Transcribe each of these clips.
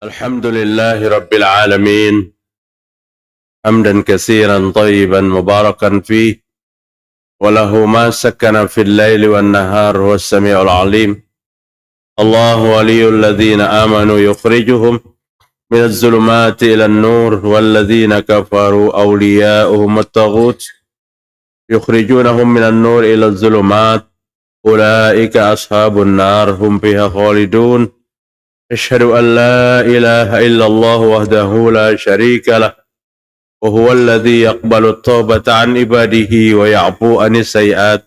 الحمد لله رب العالمين حمدا كثيرا طيبا مباركا فيه وله ما سكن في الليل والنهار هو السميع العليم. الله ولي الذين آمنوا يخرجهم من الظلمات إلى النور والذين كفروا أولياؤهم الطاغوت يخرجونهم من النور إلى الظلمات أولئك أصحاب النار هم فيها خالدون. أشهد أن لا إله إلا الله وحده لا شريك له وهو الذي يقبل التوبة عن عباده ويعفو عن السيئات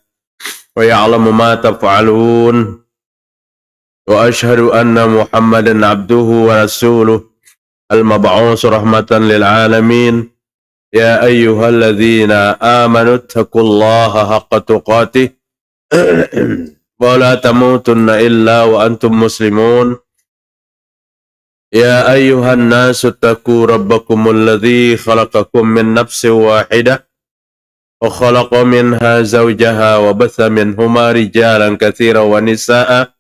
ويعلم ما تفعلون. وأشهد أن محمدا عبده ورسوله المبعوث رحمة للعالمين. يا أيها الذين آمنوا اتقوا الله حق تقاته ولا تموتن إلا وأنتم مسلمون. يا أيها الناس اتقوا ربكم الذي خلقكم من نفس واحدة وخلق منها زوجها وبث منهما رجالا كثيرا ونساء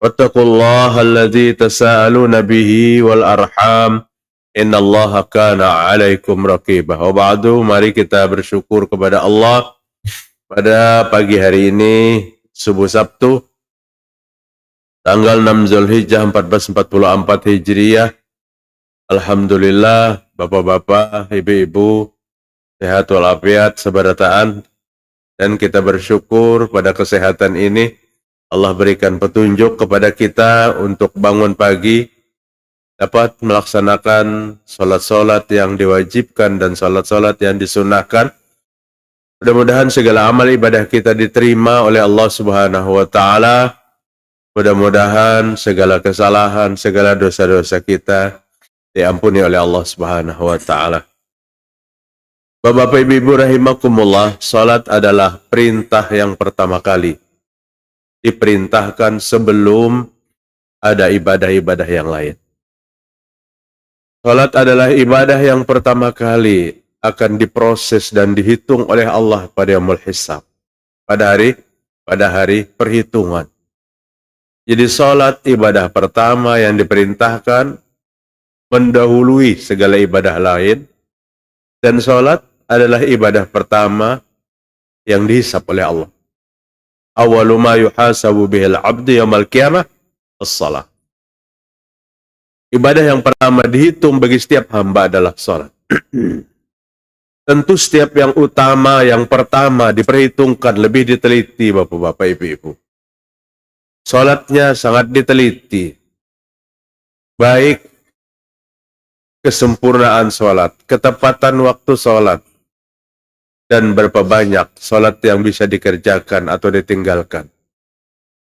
واتقوا الله الذي تساءلون به والأرحام إن الله كان عليكم رقيبا. Wab'adu, mari kita bersyukur kepada Allah pada pagi hari ini, subuh Sabtu, tanggal 6 Zulhijjah 1444 Hijriyah. Alhamdulillah, bapak-bapak, ibu-ibu, sehat walafiat, sabarataan, dan kita bersyukur pada kesehatan ini. Allah berikan petunjuk kepada kita untuk bangun pagi, dapat melaksanakan sholat-sholat yang diwajibkan dan sholat-sholat yang disunahkan. Mudah-mudahan segala amal ibadah kita diterima oleh Allah Subhanahu wa Ta'ala. Mudah-mudahan segala kesalahan, segala dosa-dosa kita diampuni oleh Allah Subhanahu wa Ta'ala. Bapak Ibu rahimakumullah, salat adalah perintah yang pertama kali diperintahkan sebelum ada ibadah-ibadah yang lain. Salat adalah ibadah yang pertama kali akan diproses dan dihitung oleh Allah pada yaumul hisab, pada hari perhitungan. Jadi salat ibadah pertama yang diperintahkan mendahului segala ibadah lain, dan salat adalah ibadah pertama yang dihisab oleh Allah. Awwalu ma yuhasabu bihil abdu yaumal qiyamah as-salat. Ibadah yang pertama dihitung bagi setiap hamba adalah salat. Tentu setiap yang utama, yang pertama diperhitungkan lebih diteliti, bapak-bapak, ibu-ibu. Salatnya sangat diteliti, baik kesempurnaan salat, ketepatan waktu salat, dan berapa banyak salat yang bisa dikerjakan atau ditinggalkan.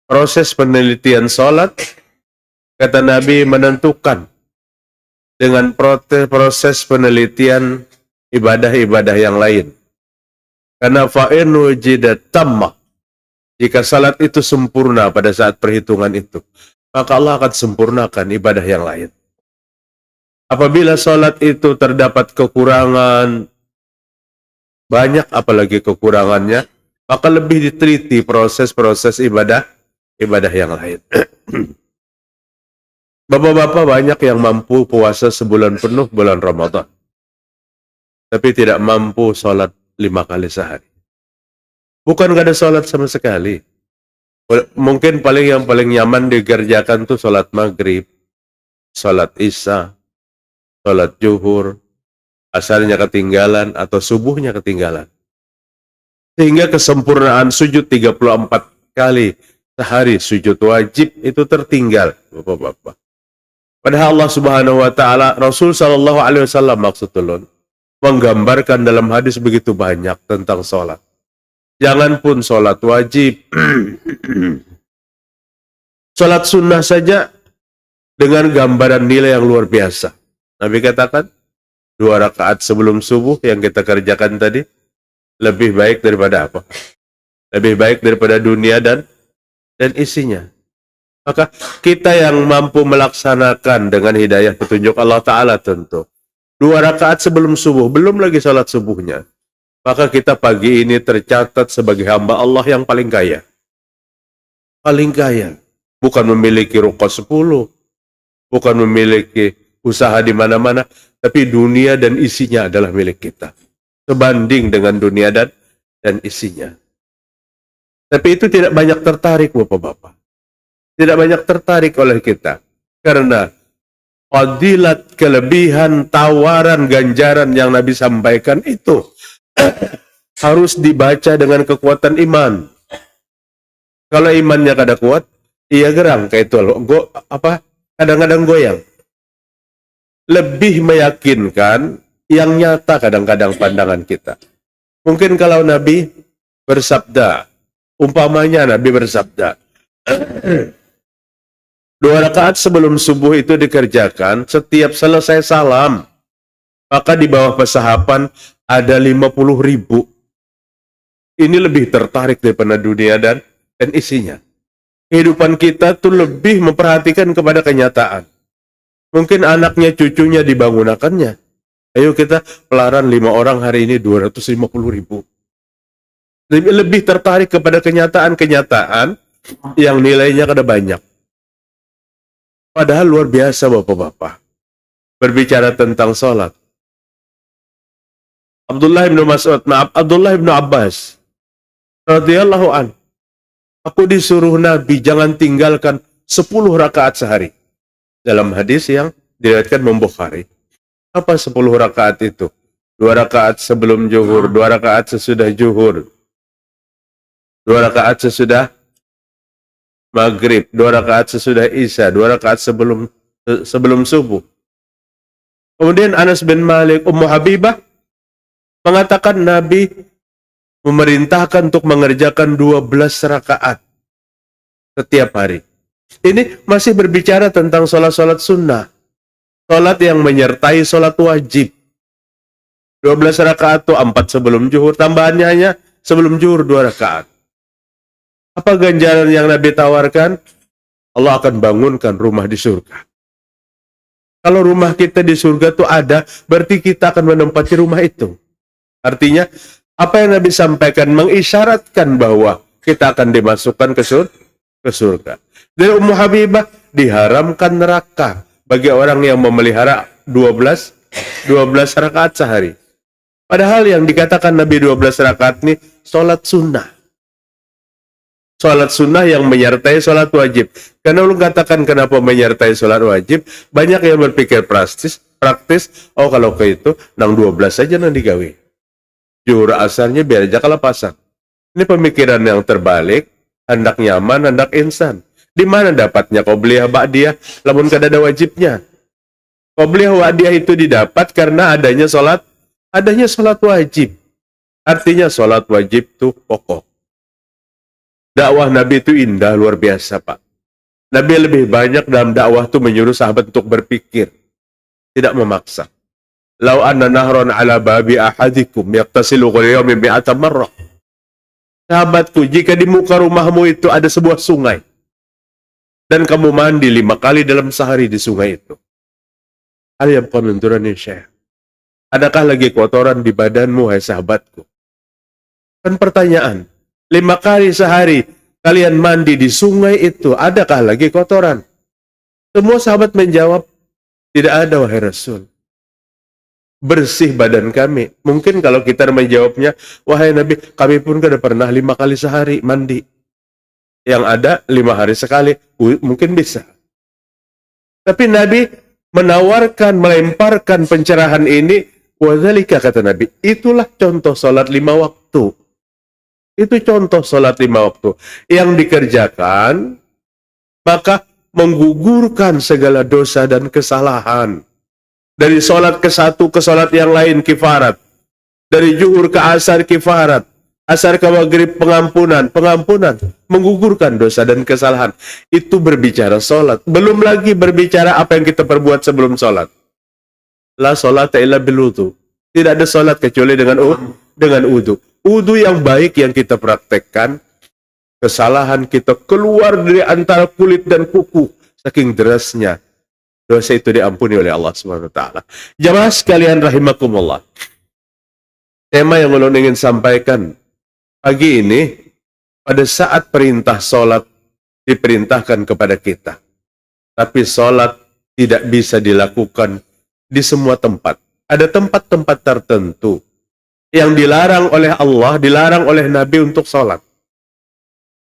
Proses penelitian salat, kata Nabi, menentukan dengan proses penelitian ibadah-ibadah yang lain. Karena fa'in wujidat tammah, jika salat itu sempurna pada saat perhitungan itu, maka Allah akan sempurnakan ibadah yang lain. Apabila salat itu terdapat kekurangan, banyak apalagi kekurangannya, maka lebih diteliti proses-proses ibadah yang lain. Bapak-bapak, banyak yang mampu puasa sebulan penuh bulan Ramadan, tapi tidak mampu salat 5 kali sehari. Bukan gak ada salat sama sekali. Mungkin yang paling nyaman dikerjakan tuh salat maghrib, salat isya, salat zuhur, asarnya ketinggalan atau subuhnya ketinggalan. Sehingga kesempurnaan sujud 34 kali sehari, sujud wajib, itu tertinggal, bapak-bapak. Padahal Allah Subhanahu wa Ta'ala, Rasul sallallahu alaihi wasallam maksudulun, menggambarkan dalam hadis begitu banyak tentang salat. Jangan pun salat wajib, salat sunnah saja dengan gambaran nilai yang luar biasa. Nabi katakan, 2 rakaat sebelum subuh yang kita kerjakan tadi lebih baik daripada apa? Lebih baik daripada dunia dan isinya. Maka kita yang mampu melaksanakan dengan hidayah petunjuk Allah Ta'ala tentu 2 rakaat sebelum subuh, belum lagi salat subuhnya, maka kita pagi ini tercatat sebagai hamba Allah yang paling kaya. Paling kaya. Bukan memiliki ruqyah 10, bukan memiliki usaha di mana-mana, tapi dunia dan isinya adalah milik kita. Sebanding dengan dunia dan isinya. Tapi itu tidak banyak tertarik Bapak-bapak. Tidak banyak tertarik oleh kita. Karena fadilat, kelebihan, tawaran, ganjaran yang Nabi sampaikan itu harus dibaca dengan kekuatan iman. Kalau imannya kada kuat, iya gerang kayak itu loh. Kadang-kadang goyang. Lebih meyakinkan yang nyata kadang-kadang pandangan kita. Mungkin kalau Nabi bersabda, umpamanya Nabi bersabda, 2 rakaat sebelum subuh itu dikerjakan, setiap selesai salam, maka di bawah pesahapan ada 50.000. Ini lebih tertarik daripada dunia dan isinya. Kehidupan kita tuh lebih memperhatikan kepada kenyataan. Mungkin anaknya, cucunya dibangunakannya. Ayo kita pelaran 5 orang hari ini 250.000. Lebih tertarik kepada kenyataan-kenyataan yang nilainya kada banyak. Padahal luar biasa Bapak-bapak. Berbicara tentang sholat. Abdullah bin Abbas radhiyallahu an. Aku disuruh Nabi jangan tinggalkan 10 rakaat sehari. Dalam hadis yang diriwayatkan Imam Bukhari. Apa 10 rakaat itu? 2 rakaat sebelum zuhur, 2 rakaat sesudah zuhur, 2 rakaat sesudah maghrib, 2 rakaat sesudah isya, 2 rakaat sebelum subuh. Kemudian Anas bin Malik, Ummu Habibah mengatakan Nabi memerintahkan untuk mengerjakan 12 rakaat setiap hari. Ini masih berbicara tentang sholat-sholat sunnah. Sholat yang menyertai sholat wajib. 12 rakaat itu 4 sebelum zuhur, tambahannya hanya sebelum zuhur 2 rakaat. Apa ganjaran yang Nabi tawarkan? Allah akan bangunkan rumah di surga. Kalau rumah kita di surga itu ada, berarti kita akan menempati rumah itu. Artinya, apa yang Nabi sampaikan mengisyaratkan bahwa kita akan dimasukkan ke surga. Dari Ummu Habibah, diharamkan neraka bagi orang yang memelihara 12 rakaat sehari. Padahal yang dikatakan Nabi 12 rakaat ini sholat sunnah. Sholat sunnah yang menyertai sholat wajib. Karena ulun katakan kenapa menyertai sholat wajib, banyak yang berpikir praktis, oh kalau ke itu, nang 12 saja nang digawe. Zuhur asarnya biar aja kelepasan. Ini pemikiran yang terbalik, hendak nyaman, hendak insan. Di mana dapatnya qobliyah ba'diyah, lamun kada ada wajibnya. Qobliyah ba'diyah itu didapat karena adanya sholat wajib. Artinya sholat wajib itu pokok. Dakwah Nabi itu indah, luar biasa Pak. Nabi lebih banyak dalam dakwah itu menyuruh sahabat untuk berpikir. Tidak memaksa. Lau anna nahron ala babi ahadikum yaktasilu kulli yawmin mi'ata marrah. Sahabatku, jika di muka rumahmu itu ada sebuah sungai, dan kamu mandi 5 kali dalam sehari di sungai itu, hal yang komenturan Syekh, adakah lagi kotoran di badanmu, hai sahabatku? Kan pertanyaan, 5 kali sehari kalian mandi di sungai itu, adakah lagi kotoran? Semua sahabat menjawab, tidak ada wahai Rasul. Bersih badan kami. Mungkin kalau kita menjawabnya, wahai Nabi, kami pun kada pernah 5 kali sehari mandi. Yang ada 5 hari sekali, mungkin bisa. Tapi Nabi menawarkan, melemparkan pencerahan ini, wadzalika kata Nabi, itulah contoh sholat 5 waktu. Itu contoh sholat 5 waktu. Yang dikerjakan, maka menggugurkan segala dosa dan kesalahan. Dari sholat ke satu ke sholat yang lain kifarat. Dari zuhur ke asar kifarat. Asar ke maghrib pengampunan. Menggugurkan dosa dan kesalahan. Itu berbicara sholat. Belum lagi berbicara apa yang kita perbuat sebelum sholat. La sholat illa bil wudu. Tidak ada sholat kecuali dengan wudu. Wudu yang baik yang kita praktekkan. Kesalahan kita keluar dari antara kulit dan kuku. Saking derasnya. Dosa itu diampuni oleh Allah SWT. Jamaah sekalian rahimakumullah. Tema yang ulun ingin sampaikan pagi ini, pada saat perintah sholat diperintahkan kepada kita. Tapi sholat tidak bisa dilakukan di semua tempat. Ada tempat-tempat tertentu yang dilarang oleh Allah, dilarang oleh Nabi untuk sholat.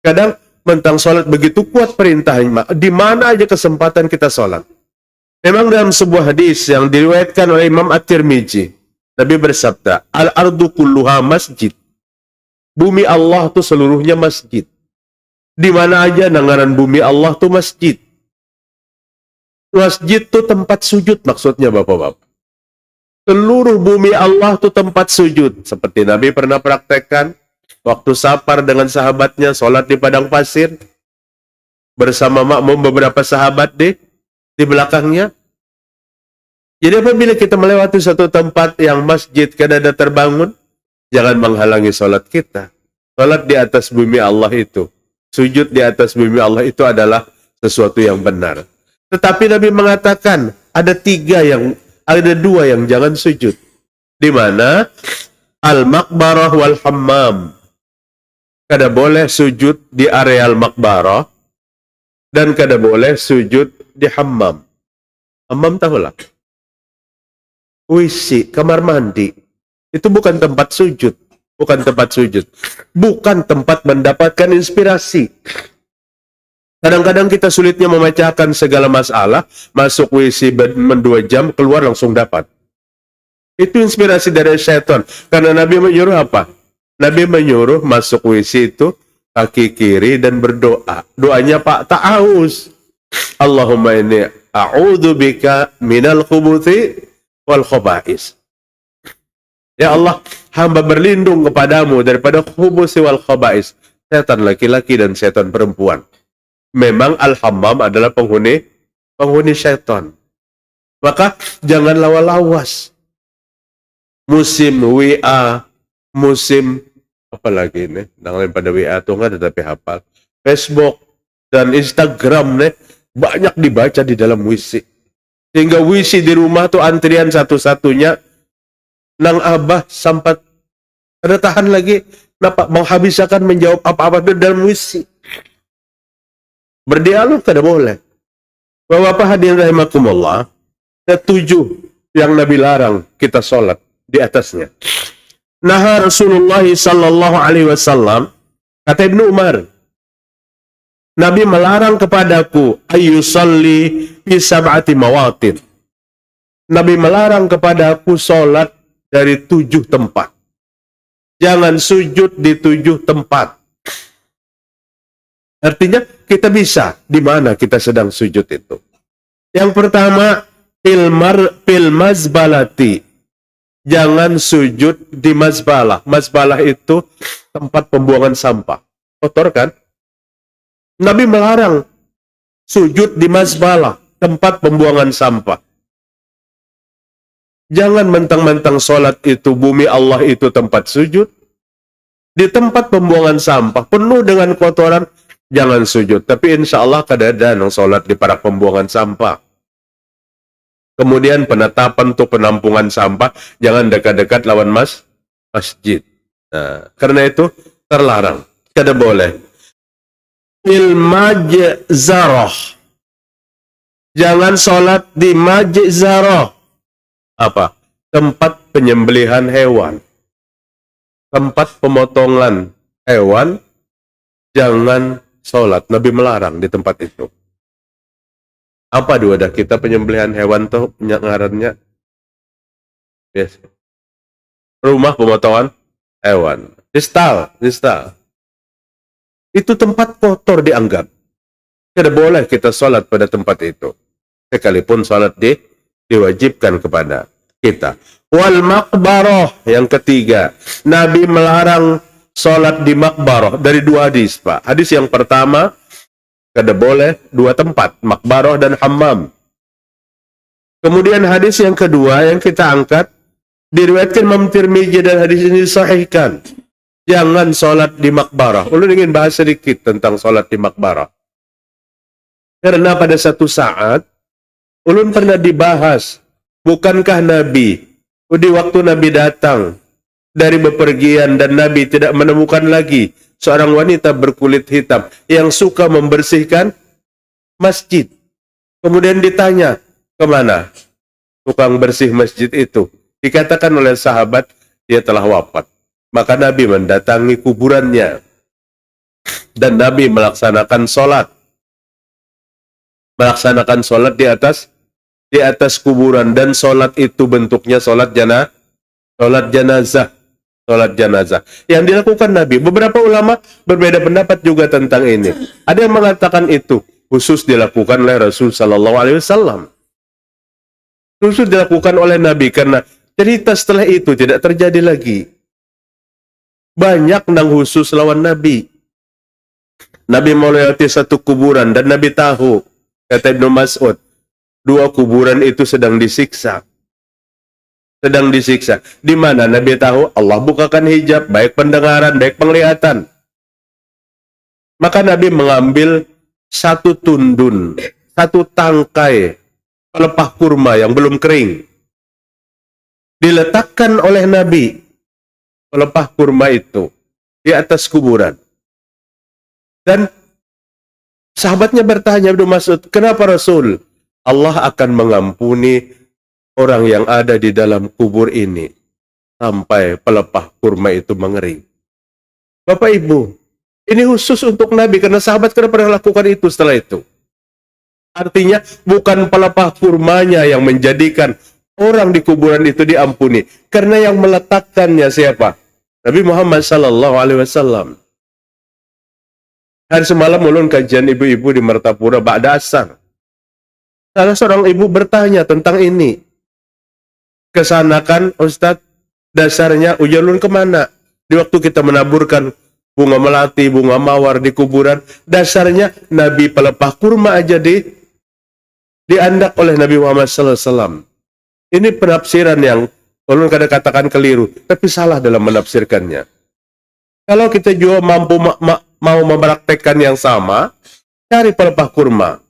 Kadang tentang sholat begitu kuat perintahnya, di mana aja kesempatan kita sholat. Memang dalam sebuah hadis yang diriwayatkan oleh Imam At-Tirmidzi, Nabi bersabda, Al-ardu kulluha masjid. Bumi Allah itu seluruhnya masjid. Di mana aja nangaran bumi Allah itu masjid. Masjid itu tempat sujud maksudnya Bapak-Bapak. Seluruh bumi Allah itu tempat sujud. Seperti Nabi pernah praktekkan waktu safar dengan sahabatnya, sholat di padang pasir bersama makmum beberapa sahabat di belakangnya. Jadi apabila kita melewati satu tempat yang masjid kadang terbangun, jangan menghalangi sholat kita. Sholat di atas bumi Allah itu, sujud di atas bumi Allah itu adalah sesuatu yang benar. Tetapi Nabi mengatakan ada dua yang jangan sujud. Di mana? Al-maqbarah wal hammam. Kada boleh sujud di areal maqbarah dan kada boleh sujud di hammam. Hammam tahulah. WC, kamar mandi. Itu bukan tempat sujud. Bukan tempat sujud. Bukan tempat mendapatkan inspirasi. Kadang-kadang kita sulitnya memecahkan segala masalah, masuk WC 2 jam, keluar langsung dapat. Itu inspirasi dari syaitan. Karena Nabi menyuruh apa? Nabi menyuruh masuk WC itu kaki kiri dan berdoa. Doanya Pak Ta'awuz. Allahumma inni a'udzu bika minal khubuthi wal khaba'is. Ya Allah, hamba berlindung kepadamu daripada khubuthi wal khaba'is. Setan laki-laki dan setan perempuan. Memang al-hammam adalah penghuni syaitan. Maka jangan lawas. Musim WA, musim apa lagi nih? Lain pada WA tuh nggak tetapi hafal. Facebook dan Instagram nih banyak dibaca di dalam WC. Sehingga WC di rumah tuh antrian satu-satunya nang abah sampai ada tahan lagi kenapa menghabiskan menjawab apa-apa di dalam WC. Berdialog kada boleh. Bapak hadirin rahimakumullah, ada 7 yang Nabi larang kita sholat di atasnya. Nah Rasulullah sallallahu alaihi wasallam, kata Ibnu Umar, Nabi melarang kepadaku ayyusalli fi sab'ati mawatin. Nabi melarang kepadaku sholat dari 7 tempat. Jangan sujud di 7 tempat. Artinya kita bisa di mana kita sedang sujud itu. Yang pertama, fil mazbalati. Jangan sujud di mazbalah. Mazbalah itu tempat pembuangan sampah. Kotor kan? Nabi melarang sujud di mazbalah, tempat pembuangan sampah. Jangan mentang-mentang sholat itu, bumi Allah itu tempat sujud. Di tempat pembuangan sampah, penuh dengan kotoran, jangan sujud. Tapi insya Allah kadang-kadang yang sholat di para pembuangan sampah. Kemudian penetapan untuk penampungan sampah, jangan dekat-dekat lawan masjid. Nah, karena itu terlarang. Kada boleh. Fil majzarah. Jangan sholat di majzarah. Apa? Tempat penyembelihan hewan. Tempat pemotongan hewan. Jangan sholat. Nabi melarang di tempat itu. Apa dua dah kita penyembelihan hewan tuh ngarannya? Yes. Rumah pemotongan hewan. Istal. Itu tempat kotor dianggap. Tidak boleh kita sholat pada tempat itu. Sekalipun sholat diwajibkan kepada kita. Wal maqbarah, yang ketiga. Nabi melarang sholat di maqbarah dari 2 hadis, Pak. Hadis yang pertama, kada boleh 2 tempat, maqbarah dan hammam. Kemudian hadis yang kedua yang kita angkat, diriwayatkan Imam Tirmidzi dan hadis ini disahihkan. Jangan sholat di maqbarah. Ulun ingin bahas sedikit tentang sholat di maqbarah. Karena pada satu saat, ulun pernah dibahas, bukankah Nabi, di waktu Nabi datang dari bepergian dan Nabi tidak menemukan lagi seorang wanita berkulit hitam yang suka membersihkan masjid. Kemudian ditanya, Kemana tukang bersih masjid itu? Dikatakan oleh sahabat, dia telah wafat. Maka Nabi mendatangi kuburannya. Dan Nabi melaksanakan sholat. Melaksanakan sholat di atas kuburan. Dan sholat itu bentuknya sholat jenazah. Sholat jenazah. Yang dilakukan Nabi. Beberapa ulama berbeda pendapat juga tentang ini. Ada yang mengatakan itu khusus dilakukan oleh Rasul Sallallahu Alaihi Wasallam. Khusus dilakukan oleh Nabi karena cerita setelah itu tidak terjadi lagi. Banyak nang khusus lawan Nabi. Nabi melewati satu kuburan dan Nabi tahu, kata Ibnu Mas'ud, 2 kuburan itu sedang disiksa. Sedang disiksa. Di mana Nabi tahu Allah bukakan hijab, baik pendengaran, baik penglihatan. Maka Nabi mengambil satu tundun, satu tangkai pelepah kurma yang belum kering. Diletakkan oleh Nabi pelepah kurma itu di atas kuburan. Dan sahabatnya bertanya, Ibnu Mas'ud, kenapa Rasul? Allah akan mengampuni orang yang ada di dalam kubur ini sampai pelepah kurma itu mengering. Bapak Ibu, ini khusus untuk Nabi karena sahabat kenapa pernah lakukan itu setelah itu. Artinya bukan pelepah kurmanya yang menjadikan orang di kuburan itu diampuni, karena yang meletakkannya siapa? Nabi Muhammad Sallallahu Alaihi Wasallam. Hari semalam ulun kajian ibu-ibu di Martapura ba'da asar. Salah seorang ibu bertanya tentang ini. Kesana kan Ustadz, dasarnya ujalun kemana? Di waktu kita menaburkan bunga melati, bunga mawar di kuburan, dasarnya Nabi pelepah kurma aja diandak oleh Nabi Muhammad Sallallahu Alaihi Wasallam. Ini penafsiran yang ulun kadang katakan keliru, tapi salah dalam menafsirkannya. Kalau kita juga mampu mau mempraktekkan yang sama, cari pelepah kurma.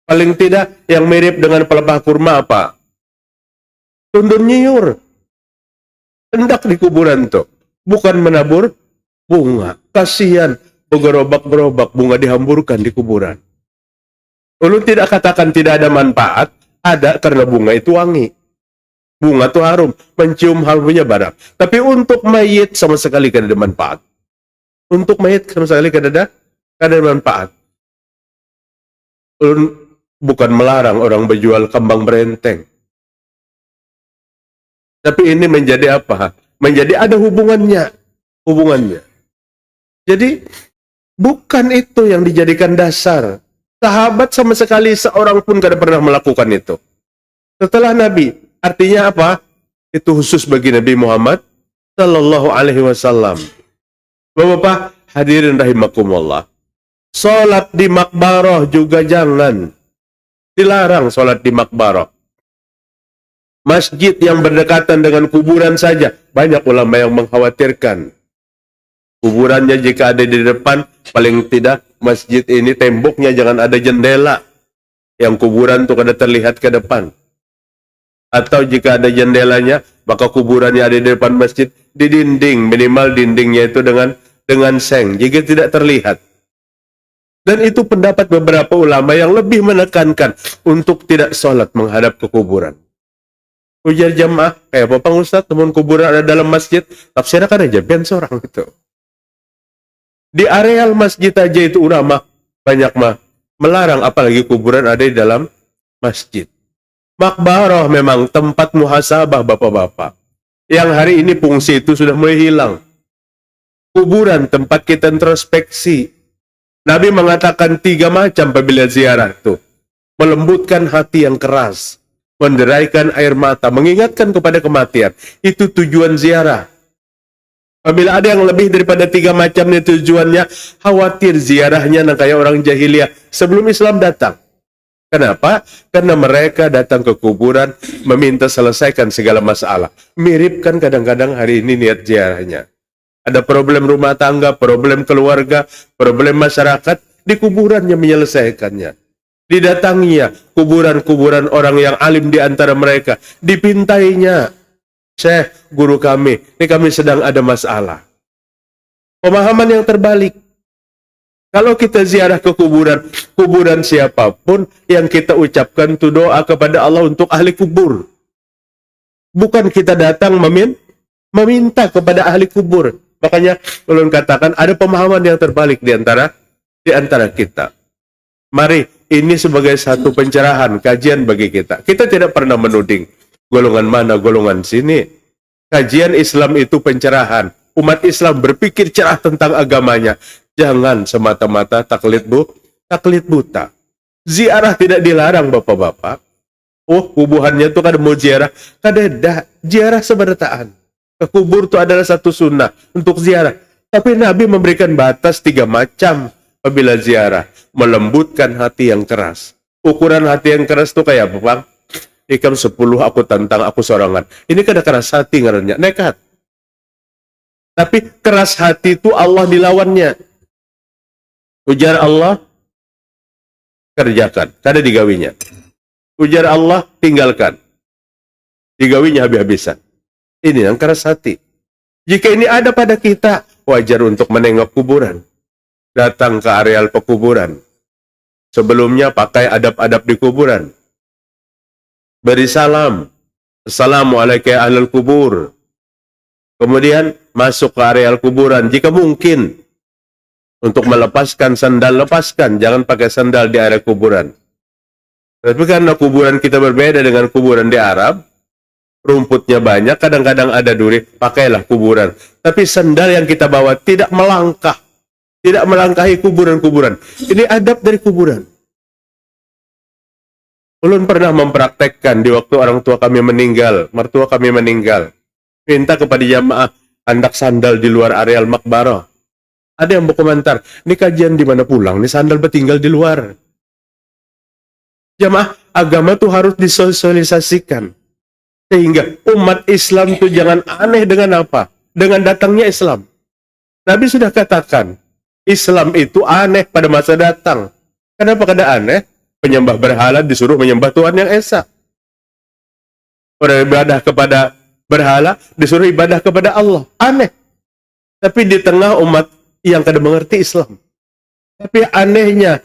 Paling tidak yang mirip dengan pelepah kurma apa? Tundun nyiur. Hendak di kuburan tuh. Bukan menabur bunga. Kasihan, bergerobak-gerobak bunga dihamburkan di kuburan. Ulun tidak katakan tidak ada manfaat, ada karena bunga itu wangi. Bunga itu harum, mencium harumnya barang. Tapi untuk mayit sama sekali tidak ada manfaat. Untuk mayit sama sekali tidak ada manfaat. Ulun bukan melarang orang berjual kembang berenteng. Tapi ini menjadi apa? Menjadi ada hubungannya. Jadi, bukan itu yang dijadikan dasar. Sahabat sama sekali seorang pun tidak pernah melakukan itu. Setelah Nabi, artinya apa? Itu khusus bagi Nabi Muhammad Sallallahu Alaihi Wasallam. Bapak-bapak, hadirin rahimakumullah. Salat di makbarah juga jangan. Dilarang salat di makbarah. Masjid yang berdekatan dengan kuburan saja, banyak ulama yang mengkhawatirkan. Kuburannya jika ada di depan, paling tidak masjid ini temboknya jangan ada jendela. Yang kuburan itu kada terlihat ke depan. Atau jika ada jendelanya, maka kuburannya ada di depan masjid, di dinding, minimal dindingnya itu dengan seng, jika tidak terlihat. Dan itu pendapat beberapa ulama yang lebih menekankan untuk tidak sholat menghadap ke kuburan. Ujar jamaah, kayak apa Bang Ustaz, teman kuburan ada dalam masjid, tafsirkan aja, ben seorang itu. Di areal masjid aja itu ulama banyak melarang, apalagi kuburan ada di dalam masjid. Makbarah memang tempat muhasabah bapak-bapak. Yang hari ini fungsi itu sudah mulai hilang. Kuburan tempat kita introspeksi. Nabi mengatakan 3 macam apabila ziarah itu. Melembutkan hati yang keras. Menderaikan air mata, mengingatkan kepada kematian. Itu tujuan ziarah. Apabila ada yang lebih daripada 3 macam ini tujuannya, khawatir ziarahnya kayak orang jahiliyah sebelum Islam datang. Kenapa? Karena mereka datang ke kuburan meminta selesaikan segala masalah. Mirip kan kadang-kadang hari ini niat ziarahnya. Ada problem rumah tangga, problem keluarga, problem masyarakat, di kuburannya menyelesaikannya. Didatanginya kuburan-kuburan orang yang alim di antara mereka. Dipintainya, Syekh, guru kami, ini kami sedang ada masalah. Pemahaman yang terbalik. Kalau kita ziarah ke kuburan siapapun, yang kita ucapkan itu doa kepada Allah untuk ahli kubur. Bukan kita datang meminta kepada ahli kubur. Makanya ulun katakan ada pemahaman yang terbalik di antara kita. Mari, ini sebagai satu pencerahan, kajian bagi kita. Kita tidak pernah menuding golongan mana, golongan sini. Kajian Islam itu pencerahan. Umat Islam berpikir cerah tentang agamanya. Jangan semata-mata taklid buta. Ziarah tidak dilarang, bapak-bapak. Oh, kubuhannya itu kan mau ziarah. Kadeda, ziarah seberataan. Ke kubur itu adalah satu sunnah untuk ziarah. Tapi Nabi memberikan batas 3 macam apabila ziarah. Melembutkan hati yang keras. Ukuran hati yang keras itu kayak apa, Bang? Ikam 10, aku tantang, aku sorangan. Ini kan keras hati ngarannya, nekat. Tapi keras hati itu Allah dilawannya. Ujar Allah, kerjakan. Kada digawinya. Ujar Allah, tinggalkan. Digawinya habis-habisan. Ini yang keras hati. Jika ini ada pada kita, wajar untuk menengok kuburan. Datang ke areal pekuburan. Sebelumnya pakai adab-adab di kuburan. Beri salam. Assalamualaikum ahlul kubur. Kemudian masuk ke areal kuburan. Jika mungkin untuk melepaskan sandal, lepaskan. Jangan pakai sandal di area kuburan. Tapi karena kuburan kita berbeda dengan kuburan di Arab, rumputnya banyak, kadang-kadang ada duri, pakailah kuburan. Tapi sandal yang kita bawa tidak melangkah. Tidak melangkahi kuburan-kuburan. Ini adab dari kuburan. Ulun pernah mempraktekkan di waktu orang tua kami meninggal, mertua kami meninggal. Minta kepada jamaah, hendak sandal di luar areal makbarah. Ada yang berkomentar, ini kajian di mana pulang, ini sandal bertinggal di luar. Jamaah, agama itu harus disosialisasikan. Sehingga umat Islam itu jangan aneh dengan apa? Dengan datangnya Islam. Nabi sudah katakan, Islam itu aneh pada masa datang. Kenapa kada aneh? Penyembah berhala disuruh menyembah Tuhan yang Esa. Orang ibadah kepada berhala disuruh ibadah kepada Allah. Aneh. Tapi di tengah umat yang kada mengerti Islam. Tapi anehnya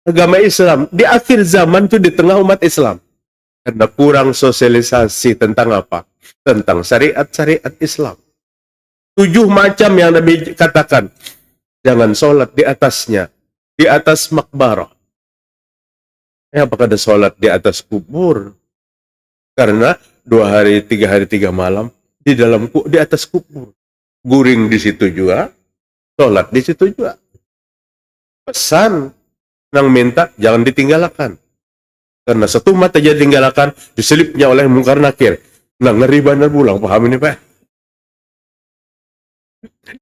agama Islam di akhir zaman itu di tengah umat Islam. Karena kurang sosialisasi tentang apa? Tentang syariat-syariat Islam. 7 macam yang Nabi katakan. Jangan sholat di atasnya. Di atas makbarah. Apakah ada sholat di atas kubur? Karena 2 hari, 3 hari, 3 malam di atas kubur. Guring di situ juga. Sholat di situ juga. Pesan yang minta jangan ditinggalkan. Karena satu mata aja tinggalkan, diselipnya oleh mungkar nakir. Nah, ngeri benar pulang, paham ini Pak?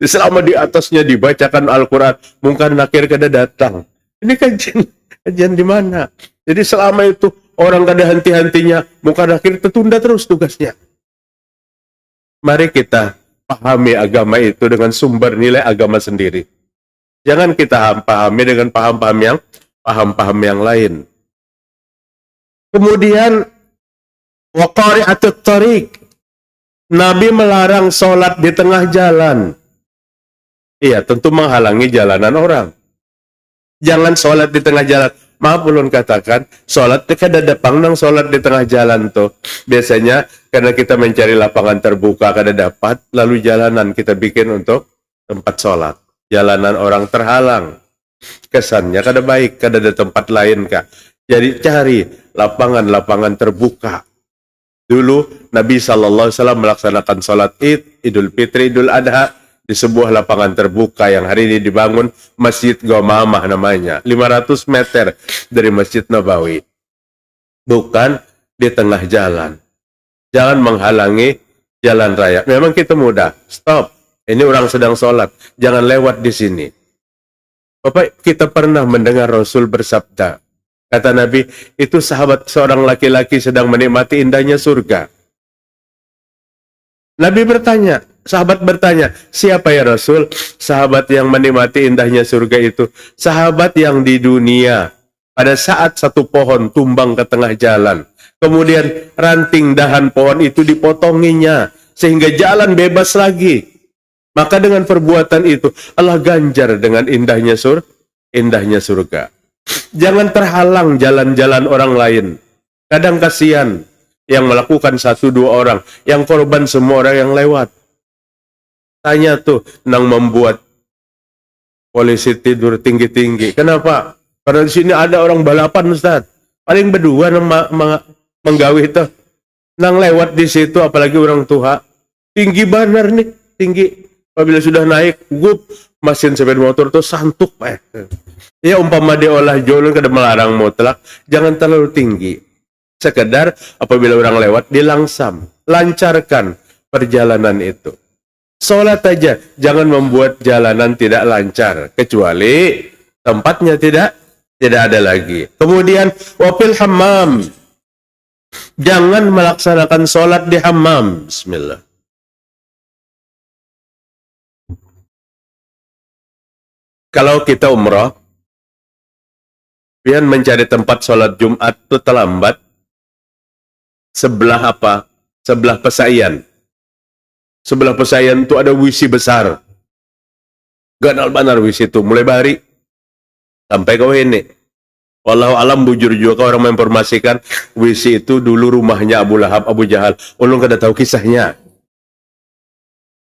Selama di atasnya dibacakan Al-Quran, mungkar nakir kada datang. Ini kajian di mana? Jadi selama itu orang kada henti-hentinya, mungkar nakir tertunda terus tugasnya. Mari kita pahami agama itu dengan sumber nilai agama sendiri. Jangan kita pahami dengan paham-paham yang lain. Kemudian waqari'atut thariq. Nabi melarang sholat di tengah jalan. Iya, tentu menghalangi jalanan orang. Jangan sholat di tengah jalan. Maaf ulun katakan, sholat kada dapang nang sholat di tengah jalan tuh. Biasanya karena kita mencari lapangan terbuka kada dapat, lalu jalanan kita bikin untuk tempat sholat. Jalanan orang terhalang. Kesannya kada baik, kada ada tempat lain kah. Jadi cari lapangan-lapangan terbuka. Dulu Nabi SAW melaksanakan sholat Id, Idul Fitri, Idul Adha di sebuah lapangan terbuka yang hari ini dibangun Masjid Ghamamah namanya. 500 meter dari Masjid Nabawi. Bukan di tengah jalan. Jangan menghalangi jalan raya. Memang kita mudah. Stop. Ini orang sedang sholat. Jangan lewat di sini. Bapak, kita pernah mendengar Rasul bersabda. Kata Nabi, itu seorang laki-laki sedang menikmati indahnya surga. Nabi bertanya, sahabat bertanya, siapa ya Rasul? Sahabat yang menikmati indahnya surga itu. Sahabat yang di dunia, pada saat satu pohon tumbang ke tengah jalan. Kemudian ranting dahan pohon itu dipotonginya, sehingga jalan bebas lagi. Maka dengan perbuatan itu, Allah ganjar dengan indahnya indahnya surga. Jangan terhalang jalan-jalan orang lain. Kadang kasihan yang melakukan 1-2 orang, yang korban semua orang yang lewat. Tanya tuh, nang membuat polisi tidur tinggi-tinggi. Kenapa? Karena di sini ada orang balapan, Ustaz. Paling berdua nang menggawi itu. Nang lewat di situ, apalagi orang tua. Tinggi benar nih, tinggi. Apabila sudah naik, mesin sepeda motor itu santuk. Ya umpama diolah jolong kada melarang mutlak, jangan terlalu tinggi. Sekedar apabila orang lewat, dilangsam. Lancarkan perjalanan itu. Sholat aja, jangan membuat jalanan tidak lancar, kecuali tempatnya tidak ada lagi. Kemudian wafil hammam, jangan melaksanakan sholat di hammam. Bismillah. Kalau kita umrah, pian mencari tempat sholat Jumat itu terlambat. Sebelah apa? Sebelah pesayan. Sebelah pesayan itu ada WC besar. Ganal banar WC itu. Mulai bari sampai kau ini. Wallahu alam bujur juga orang menginformasikan WC itu dulu rumahnya Abu Lahab, Abu Jahal. Ulun kada tahu kisahnya.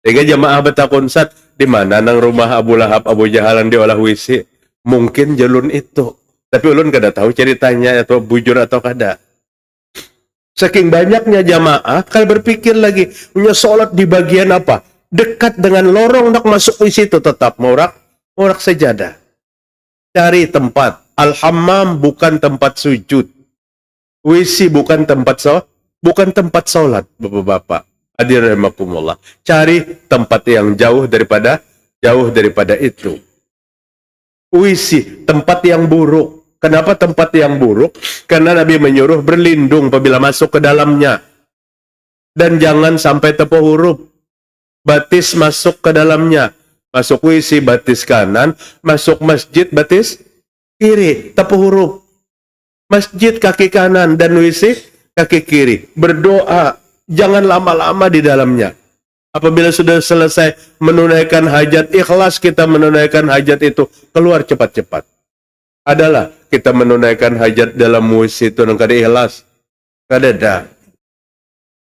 Sehingga jamaah betakun sat, di mana nang rumah Abu Lahab, Abu Jahal yang diolah WC? Mungkin jalun itu. Tapi ulun kada tahu ceritanya atau bujur atau kada. Saking banyaknya jamaah, kalau berpikir lagi, punya sholat di bagian apa? Dekat dengan lorong nak masuk di situ tetap morak sejadah. Cari tempat. Al-hammam bukan tempat sujud. WC bukan tempat sholat, bapak-bapak. Hadirin cari tempat yang jauh daripada itu. WC, tempat yang buruk. Kenapa tempat yang buruk? Karena Nabi menyuruh berlindung apabila masuk ke dalamnya. Dan jangan sampai tepuh huruf. Batis masuk ke dalamnya. Masuk WC batis kanan, masuk masjid batis kiri, tepuh huruf. Masjid kaki kanan dan WC kaki kiri. Berdoa, jangan lama-lama di dalamnya. Apabila sudah selesai menunaikan hajat, ikhlas kita menunaikan hajat itu, keluar cepat-cepat. Adalah kita menunaikan hajat dalam WC itu kada ikhlas. Kada.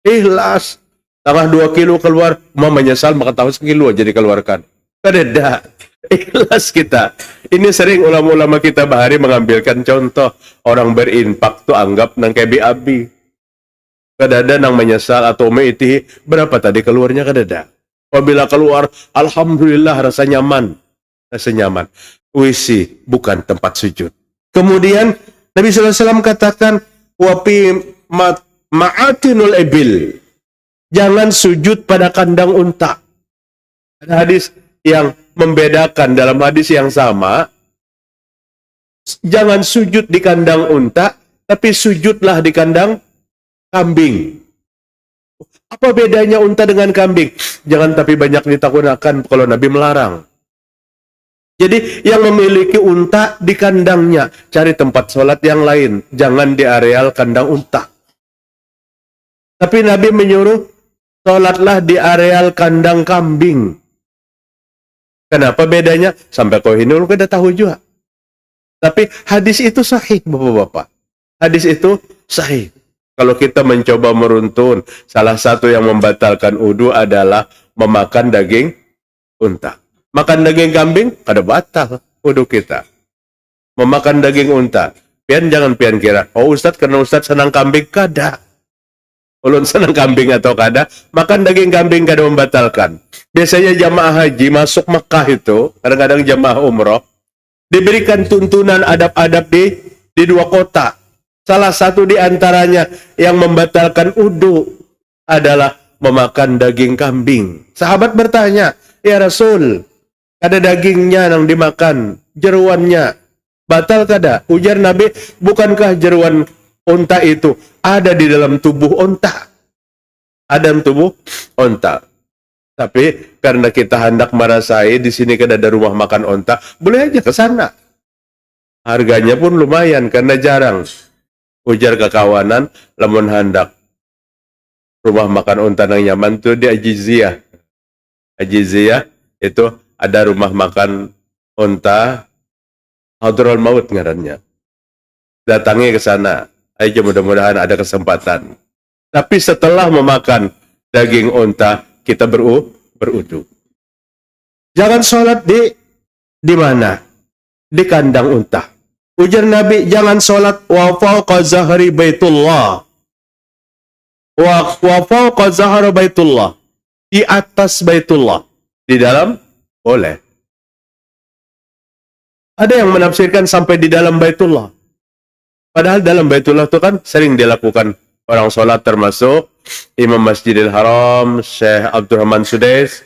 Ikhlas. Tengah 2 kilo keluar, mau menyesal maka tahu sekilo aja dikeluarkan. Kada. Ikhlas kita. Ini sering ulama-ulama kita bahari mengambilkan contoh. Orang berinfak tuh anggap nang kayak abi. Kada ada nang menyesal atau meiti. Berapa tadi keluarnya kada ada. Apabila keluar, alhamdulillah rasa nyaman. WC bukan tempat sujud. Kemudian Nabi SAW katakan wapi ma'atinul ibil, jangan sujud pada kandang unta. Ada hadis yang membedakan dalam hadis yang sama. Jangan sujud di kandang unta, tapi sujudlah di kandang kambing. Apa bedanya unta dengan kambing? Jangan tapi banyak ditakunakan kalau Nabi melarang. Jadi yang memiliki unta di kandangnya, cari tempat sholat yang lain. Jangan di areal kandang unta. Tapi Nabi menyuruh, sholatlah di areal kandang kambing. Kenapa bedanya? Sampai kau ini lu kada tahu juga. Tapi hadis itu sahih, bapak-bapak. Hadis itu sahih. Kalau kita mencoba meruntun, salah satu yang membatalkan wudu adalah memakan daging unta. Makan daging kambing, kada batal wudu kita. Memakan daging unta. Jangan kira, oh Ustadz karena Ustadz senang kambing, kada. Ulun senang kambing atau kada, makan daging kambing kada membatalkan. Biasanya jamaah haji masuk Mekah itu, kadang-kadang jamaah umroh, diberikan tuntunan adab-adab di 2 kota. Salah satu di antaranya yang membatalkan wudu adalah memakan daging kambing. Sahabat bertanya, ya Rasul, ada dagingnya yang dimakan, jeruannya batal kada? Ujar Nabi, bukankah jeruan unta itu ada di dalam tubuh unta? Ada dalam tubuh unta. Tapi karena kita hendak merasai di sini kada ada rumah makan unta, boleh aja ke sana. Harganya pun lumayan karena jarang. Ujar kekawanan, lamun hendak rumah makan unta yang nyaman itu di Ajiziyah. Ajiziyah itu ada rumah makan unta Hadraul Maut ngarannya. Datangi ke sana. Aja mudah-mudahan ada kesempatan. Tapi setelah memakan daging unta, kita berudu. Jangan sholat di mana? Di kandang unta. Ujar Nabi, jangan sholat wa fawqa zahri baitullah. Wa fawqa zahri baitullah. Di atas baitullah. Di dalam? Boleh. Ada yang menafsirkan sampai di dalam baitullah. Padahal dalam baitullah itu kan sering dilakukan orang sholat, termasuk Imam Masjidil Haram, Syekh Abdurrahman Sudais.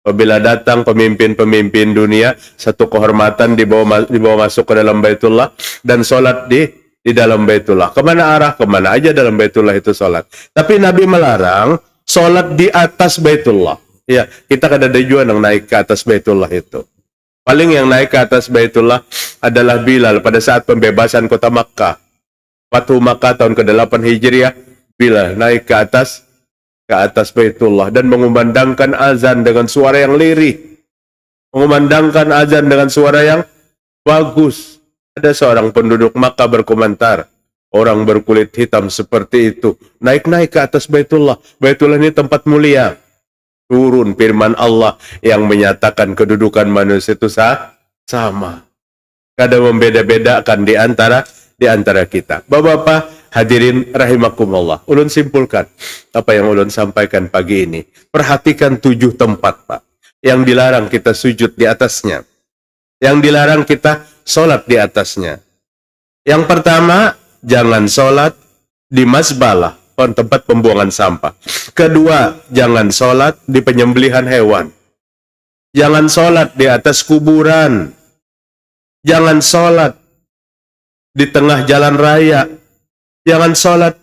Apabila datang pemimpin-pemimpin dunia, satu kehormatan dibawa masuk ke dalam baitullah dan sholat di dalam baitullah. Kemana arah? Kemana aja dalam baitullah itu sholat. Tapi Nabi melarang sholat di atas baitullah. Ya, kita kada ada juga yang naik ke atas baitullah itu. Paling yang naik ke atas baitullah adalah Bilal pada saat pembebasan kota Makkah. Fathu Makkah tahun ke-8 Hijriah, Bilal naik ke atas baitullah dan mengumandangkan azan dengan suara yang lirih. Mengumandangkan azan dengan suara yang bagus. Ada seorang penduduk Makkah berkomentar, orang berkulit hitam seperti itu naik-naik ke atas baitullah. Baitullah ini tempat mulia. Turun firman Allah yang menyatakan kedudukan manusia itu sama. Kada membeda-bedakan di antara kita. Bapak-bapak, hadirin rahimakumullah. Ulun simpulkan apa yang ulun sampaikan pagi ini. Perhatikan 7 tempat, Pak, yang dilarang kita sujud di atasnya. Yang dilarang kita sholat di atasnya. Yang pertama, jangan sholat di mazbalah, tempat pembuangan sampah. Kedua, jangan sholat di penyembelihan hewan. Jangan sholat di atas kuburan. Jangan sholat di tengah jalan raya. Jangan sholat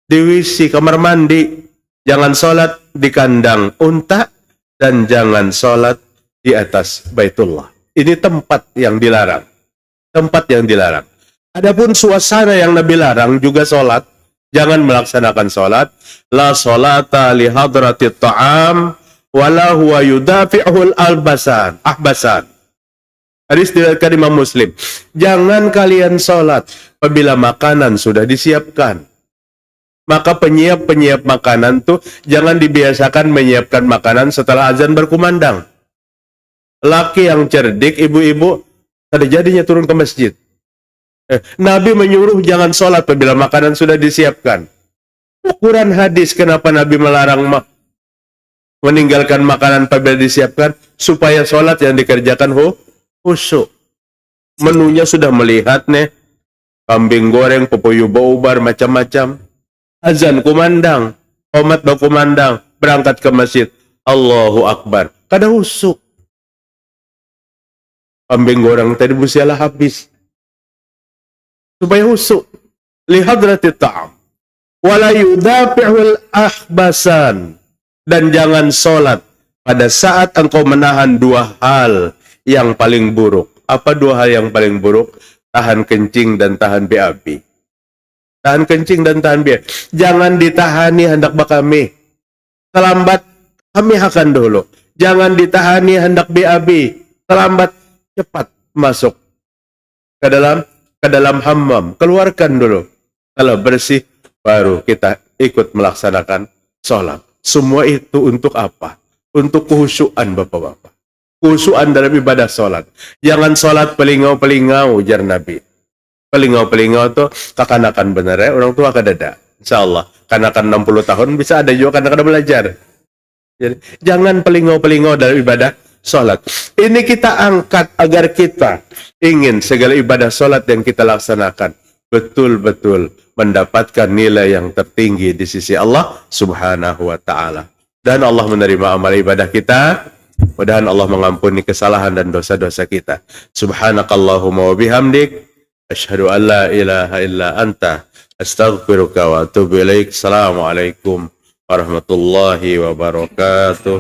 di WC, kamar mandi. Jangan sholat di kandang unta. Dan jangan sholat di atas baitullah. Ini tempat yang dilarang. Tempat yang dilarang. Adapun suasana yang Nabi larang juga sholat. Jangan melaksanakan sholat. La sholata li hadratit ta'am wala huwa yudafi'ul ahbasan. Hadis diriwayatkan Imam Muslim. Jangan kalian sholat apabila makanan sudah disiapkan. Maka penyiap makanan tuh jangan dibiasakan menyiapkan makanan setelah azan berkumandang. Laki yang cerdik, ibu-ibu, ada jadinya turun ke masjid. Nabi menyuruh jangan sholat apabila makanan sudah disiapkan. Ukuran hadis kenapa Nabi melarang meninggalkan makanan apabila disiapkan? Supaya sholat yang dikerjakan khusyuk. Menunya sudah melihat nih, kambing goreng, pepuyuh baubar, macam-macam. Azan kumandang, qomat kumandang, berangkat ke masjid. Allahu Akbar. Kada khusyuk. Kambing goreng tadi busialah habis. Supaya khusyuk. Lihadratit ta'am. Wala yudafi'ul ahbasan. Dan jangan sholat pada saat engkau menahan 2 hal yang paling buruk. Apa 2 hal yang paling buruk? Tahan kencing dan tahan BAB. Tahan kencing dan tahan BAB. Jangan ditahani hendak bakami. Terlambat, kami akan dulu. Jangan ditahani hendak BAB. Terlambat, cepat masuk ke dalam hammam. Keluarkan dulu. Kalau bersih, baru kita ikut melaksanakan sholat. Semua itu untuk apa? Untuk kehusyuan, bapak-bapak. Kehusyuan dalam ibadah sholat. Jangan sholat pelingau-pelingau, ujar Nabi. Pelingau-pelingau itu kekanakan benar ya. Orang tua kadada. Insya Allah. Kanakan 60 tahun bisa ada juga kanakan belajar. Jadi, jangan pelingau-pelingau dalam ibadah sholat. Ini kita angkat agar kita ingin segala ibadah sholat yang kita laksanakan betul-betul mendapatkan nilai yang tertinggi di sisi Allah Subhanahu wa ta'ala. Dan Allah menerima amal ibadah kita. Mudah-mudahan Allah mengampuni kesalahan dan dosa-dosa kita. Subhanakallahumma wa bihamdik. Asyhadu an la ilaha illa anta. Astaghfiruka wa atubu ilaik. Assalamualaikum warahmatullahi wabarakatuh.